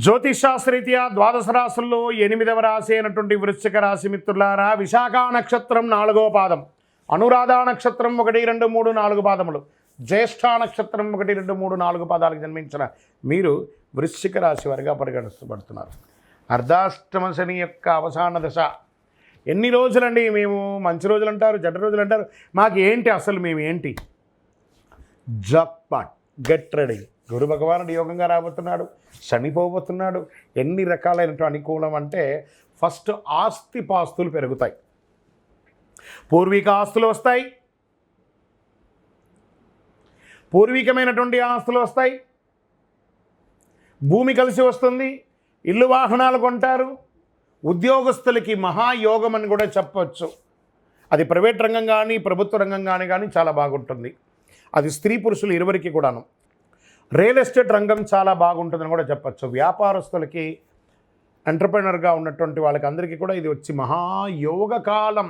జ్యోతిషాస్త్రరీత్యా ద్వాదశ రాశుల్లో 8వ రాశి అయినటువంటి వృశ్చిక రాశి మిత్రులారా, విశాఖ నక్షత్రం 4వ పాదం, అనురాధ నక్షత్రం 1, 2, 3, 4 పాదములు, జ్యేష్ఠ నక్షత్రం 1, 2, 3, 4 పాదాలకు జన్మించిన మీరు వృశ్చిక రాశి వారిగా పరిగణించబడుతున్నారు. అర్ధాష్టమ శని యొక్క అవసాన దశ. ఎన్ని రోజులండి? మేము మంచి రోజులు అంటారు, చెడ్డ రోజులు అంటారు, మాకు ఏంటి అసలు? మేము ఏంటి? Jackpot, get ready. గురు భగవానుడు యోగంగా రాబోతున్నాడు, శనిపోబోతున్నాడు. ఎన్ని రకాలైనటువంటి అనుకూలం అంటే, ఫస్ట్ ఆస్తిపాస్తులు పెరుగుతాయి, పూర్వీక ఆస్తులు వస్తాయి, పూర్వీకమైనటువంటి ఆస్తులు వస్తాయి, భూమి కలిసి వస్తుంది, ఇల్లు వాహనాలు కొంటారు. ఉద్యోగస్తులకి మహాయోగం అని కూడా చెప్పవచ్చు. అది ప్రైవేట్ రంగం కానీ ప్రభుత్వ రంగం కానీ చాలా బాగుంటుంది. అది స్త్రీ పురుషులు ఇరువురికి కూడాను. రియల్ ఎస్టేట్ రంగం చాలా బాగుంటుందని కూడా చెప్పచ్చు. వ్యాపారస్తులకి, ఎంటర్ప్రెనర్గా ఉన్నటువంటి వాళ్ళకి అందరికీ కూడా ఇది వచ్చి మహాయోగ కాలం.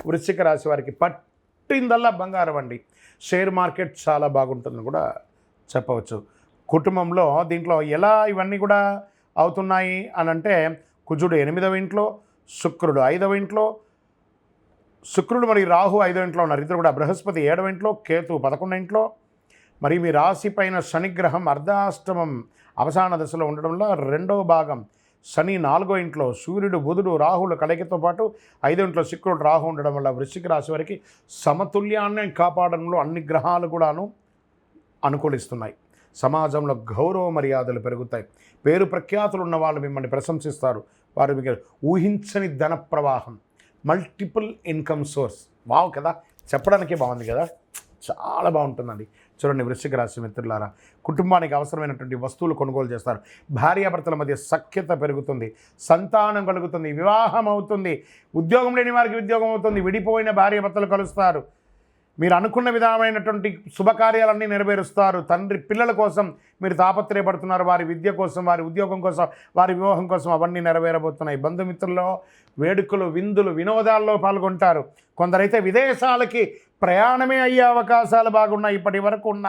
వృశ్చిక రాశి వారికి పట్టిందల్లా బంగారం అండి. షేర్ మార్కెట్ చాలా బాగుంటుందని కూడా చెప్పవచ్చు. కుటుంబంలో దీంట్లో ఎలా ఇవన్నీ కూడా అవుతున్నాయి అని అంటే, కుజుడు 8వ ఇంట్లో, శుక్రుడు 5వ ఇంట్లో, శుక్రుడు మరి రాహు 5వ ఇంట్లో ఉన్నారు. ఇద్దరు కూడా. బృహస్పతి 7వ ఇంట్లో, కేతు 11వ ఇంట్లో. మరి మీ రాశి పైన శనిగ్రహం అర్ధాష్టమం అవసాన దశలో ఉండడంలో 2వ భాగం శని 4వ ఇంట్లో, సూర్యుడు బుధుడు రాహుల కలయికతో పాటు 5వ ఇంట్లో శుక్రుడు రాహు ఉండడం వల్ల వృశ్చిక రాశి వారికి సమతుల్యాన్ని కాపాడడంలో అన్ని గ్రహాలు కూడాను అనుకూలిస్తున్నాయి. సమాజంలో గౌరవ మర్యాదలు పెరుగుతాయి. పేరు ప్రఖ్యాతులు ఉన్న వాళ్ళు మిమ్మల్ని ప్రశంసిస్తారు. వారు మీకు ఊహించని ధన ప్రవాహం, మల్టిపుల్ ఇన్కమ్ సోర్స్. వావ్ కదా, చెప్పడానికి బాగుంది కదా, చాలా బాగుంటుందండి. చూడండి వృశ్చిక రాశి మిత్రులారా, కుటుంబానికి అవసరమైనటువంటి వస్తువులు కొనుగోలు చేస్తారు. భార్యాభర్తల మధ్య సఖ్యత పెరుగుతుంది, సంతానం కలుగుతుంది, వివాహం అవుతుంది. ఉద్యోగం లేని వారికి ఉద్యోగం అవుతుంది. విడిపోయిన భార్యాభర్తలు కలుస్తారు. మీరు అనుకున్న విధమైనటువంటి శుభకార్యాలన్నీ నెరవేరుస్తారు. తండ్రి పిల్లల కోసం మీరు తాపత్రయపడుతున్నారు. వారి విద్య కోసం, వారి ఉద్యోగం కోసం, వారి వివాహం కోసం అవన్నీ నెరవేరబోతున్నాయి. బంధుమిత్రుల్లో వేడుకలు, విందులు, వినోదాల్లో పాల్గొంటారు. కొందరైతే విదేశాలకి ప్రయాణమే అయ్యే అవకాశాలు బాగున్నాయి. ఇప్పటి వరకు ఉన్న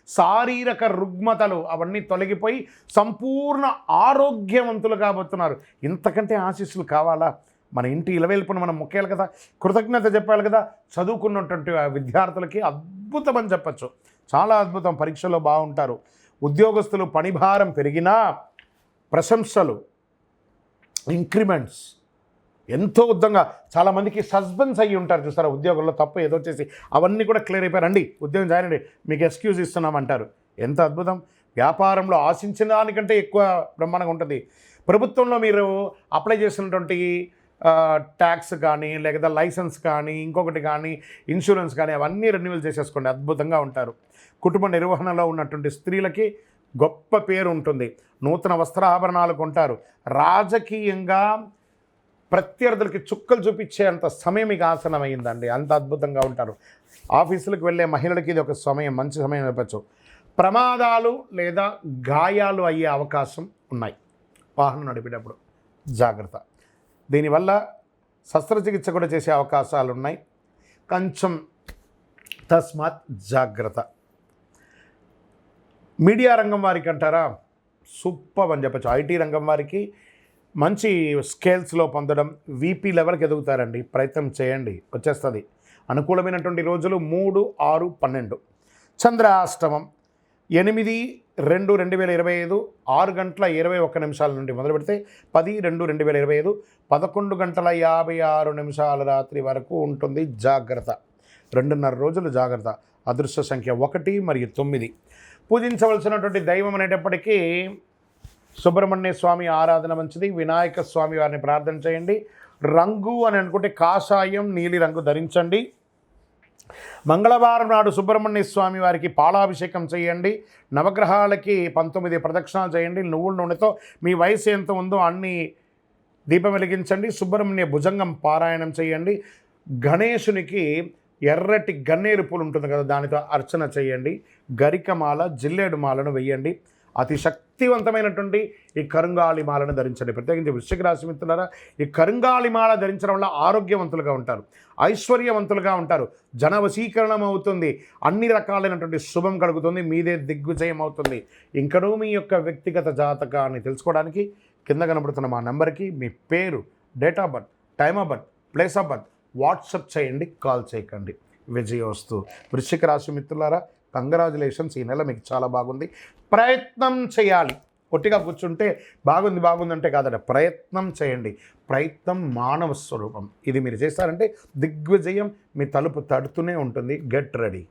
శారీరక రుగ్మతలు అవన్నీ తొలగిపోయి సంపూర్ణ ఆరోగ్యవంతులు కాబోతున్నారు. ఇంతకంటే ఆశీస్సులు కావాలా? మన ఇంటి ఇలవేల్పును మనం మొక్కేయాలి కదా, కృతజ్ఞత చెప్పాలి కదా. చదువుకున్నటువంటి విద్యార్థులకి అద్భుతం అని చెప్పచ్చు, చాలా అద్భుతం. పరీక్షలో బాగుంటారు. ఉద్యోగస్తులు పనిభారం పెరిగినా ప్రశంసలు, ఇంక్రిమెంట్స్ ఎంతో ఉద్దంగా. చాలామందికి సస్పెన్స్ అయ్యి ఉంటారు చూస్తారా ఉద్యోగంలో, తప్పు ఏదో చేసి అవన్నీ కూడా క్లియర్ అయిపోయారండి, ఉద్యోగం జాయిన్ మీకు ఎక్స్క్యూజ్ ఇస్తున్నామంటారు. ఎంత అద్భుతం. వ్యాపారంలో ఆశించిన దానికంటే ఎక్కువ బ్రహ్మాండంగా ఉంటుంది. ప్రభుత్వంలో మీరు అప్లై చేసినటువంటి ట్యాక్స్ కానీ, లేదా లైసెన్స్ కానీ, ఇంకొకటి కానీ, ఇన్సూరెన్స్ కానీ అవన్నీ రెన్యువల్ చేసేసుకోండి, అద్భుతంగా ఉంటారు. కుటుంబ నిర్వహణలో ఉన్నటువంటి స్త్రీలకి గొప్ప పేరు ఉంటుంది. నూతన వస్త్రాభరణాలు కొంటారు. రాజకీయంగా ప్రత్యర్థులకి చుక్కలు చూపించేంత సమయం మీకు ఆసనమైందండి, అంత అద్భుతంగా ఉంటారు. ఆఫీసులకు వెళ్ళే మహిళలకి ఇది ఒక సమయం, మంచి సమయం చెప్పచ్చు. ప్రమాదాలు లేదా గాయాలు అయ్యే అవకాశం ఉన్నాయి. వాహనం నడిపేటప్పుడు జాగ్రత్త. దీనివల్ల శస్త్రచికిత్స కూడా చేసే అవకాశాలు ఉన్నాయి. కొంచెం తస్మాత్ జాగ్రత్త. మీడియా రంగం వారికి అంటారా, సూపర్ అని చెప్పచ్చు. ఐటీ రంగం వారికి మంచి స్కేల్స్లో పొందడం, వీపీ లెవెల్కి ఎదుగుతారండి. ప్రయత్నం చేయండి, వచ్చేస్తుంది. అనుకూలమైనటువంటి రోజులు 3, 6, 12. చంద్రాష్టమం 8/2/2025 6:21 నుండి మొదలు పెడితే 10/2/2025 11:56 రాత్రి వరకు ఉంటుంది. జాగ్రత్త. 2.5 రోజులు జాగ్రత్త. అదృష్ట సంఖ్య 1 మరియు 9. పూజించవలసినటువంటి దైవం అనేటప్పటికీ సుబ్రహ్మణ్య స్వామి ఆరాధన మంచిది. వినాయక స్వామి వారిని ప్రార్థన చేయండి. రంగు అని అనుకుంటే కాషాయం, నీలి రంగు ధరించండి. మంగళవారం నాడు సుబ్రహ్మణ్య స్వామి వారికి పాలాభిషేకం చేయండి. నవగ్రహాలకి 19 ప్రదక్షిణాలు చేయండి. నువ్వుల నూనెతో మీ వయసు ఎంత ఉందో అన్ని దీపం వెలిగించండి. సుబ్రహ్మణ్య భుజంగం పారాయణం చేయండి. గణేశునికి ఎర్రటి గన్నేరు పూలు ఉంటుంది కదా, దానితో అర్చన చేయండి. గరికమాల, జిల్లేడు మాలను వెయ్యండి. అతి శక్తివంతమైనటువంటి ఈ కరుంగాళి మాలను ధరించండి. ప్రత్యేకించి వృశ్చిక రాశి మిత్రులారా, ఈ కరుంగాళి మాల ధరించడం వల్ల ఆరోగ్యవంతులుగా ఉంటారు, ఐశ్వర్యవంతులుగా ఉంటారు, జన వశీకరణం అవుతుంది, అన్ని రకాలైనటువంటి శుభం కలుగుతుంది, మీదే దిగ్విజయం అవుతుంది. ఇంకనూ మీ యొక్క వ్యక్తిగత జాతకాన్ని తెలుసుకోవడానికి కింద కనబడుతున్న మా నెంబర్కి మీ పేరు, date of birth, time of birth, place of birth WhatsApp చేయండి, కాల్ చేయకండి. విజయోస్తు. వృశ్చిక రాశి మిత్రులారా, కంగ్రాచులేషన్స్. ఈ నెల మీకు చాలా బాగుంది. ప్రయత్నం చేయాలి. ఒట్టిగా కూర్చుంటే బాగుంది అంటే కాదట, ప్రయత్నం చేయండి. ప్రయత్నం మానవ స్వరూపం. ఇది మీరు చేస్తారంటే దిగ్విజయం మీ తలుపు తడుతూనే ఉంటుంది. Get ready.